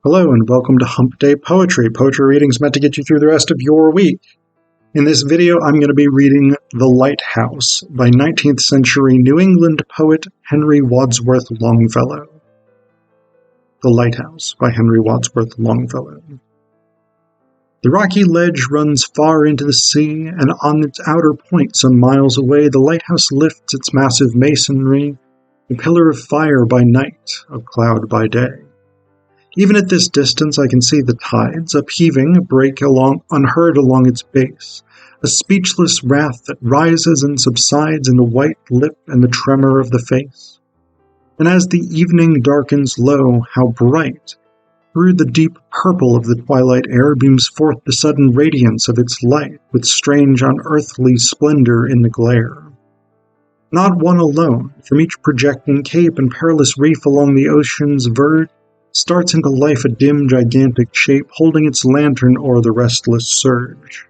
Hello and welcome to Hump Day Poetry. Poetry readings meant to get you through the rest of your week. In this video, I'm going to be reading The Lighthouse by 19th century New England poet Henry Wadsworth Longfellow. The Lighthouse by Henry Wadsworth Longfellow. The rocky ledge runs far into the sea, and on its outer point some miles away the lighthouse lifts its massive masonry, a pillar of fire by night, of cloud by day. Even at this distance I can see the tides, upheaving, break unheard along its base, a speechless wrath that rises and subsides in the white lip and the tremor of the face. And as the evening darkens low, how bright! Through the deep purple of the twilight air beams forth the sudden radiance of its light, with strange unearthly splendor in the glare. Not one alone, from each projecting cape and perilous reef along the ocean's verge, starts into life a dim, gigantic shape, holding its lantern o'er the restless surge.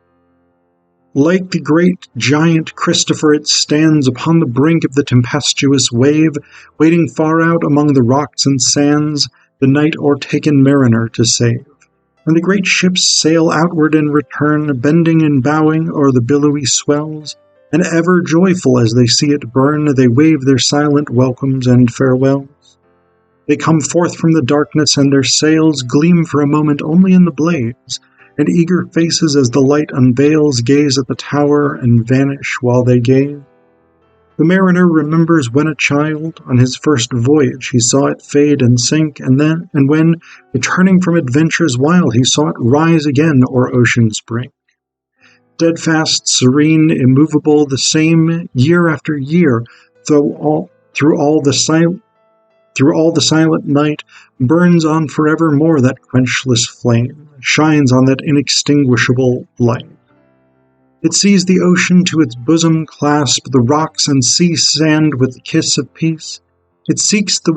Like the great giant Christopher, it stands upon the brink of the tempestuous wave, waiting far out among the rocks and sands, the night o'ertaken mariner to save. And the great ships sail outward and return, bending and bowing o'er the billowy swells, and ever joyful as they see it burn, they wave their silent welcomes and farewells. They come forth from the darkness, and their sails gleam for a moment only in the blaze, and eager faces as the light unveils gaze at the tower and vanish while they gaze. The mariner remembers when a child, on his first voyage, he saw it fade and sink, and when, returning from adventures wild, he saw it rise again o'er ocean's brink. Steadfast, serene, immovable, the same year after year, through all the silent night, burns on forevermore that quenchless flame, shines on that inextinguishable light. It sees the ocean to its bosom clasp, the rocks and sea sand with the kiss of peace. It seeks the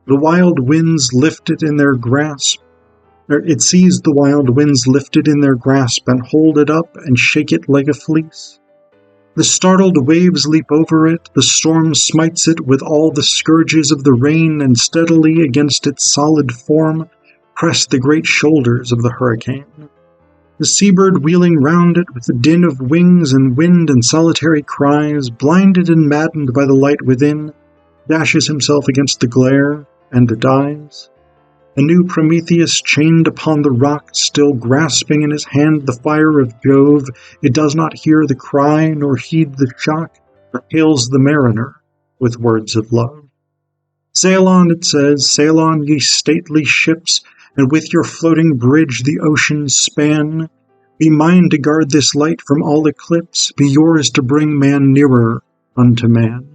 wild winds lifted in their grasp. It sees the wild winds lifted in their grasp and hold it up and shake it like a fleece. The startled waves leap over it, the storm smites it with all the scourges of the rain, and steadily against its solid form press the great shoulders of the hurricane. The seabird wheeling round it with the din of wings and wind and solitary cries, blinded and maddened by the light within, dashes himself against the glare and dies. A new Prometheus chained upon the rock, still grasping in his hand the fire of Jove, it does not hear the cry nor heed the shock, but hails the mariner with words of love. Sail on, it says, sail on, ye stately ships, and with your floating bridge the oceans span. Be mine to guard this light from all eclipse, be yours to bring man nearer unto man.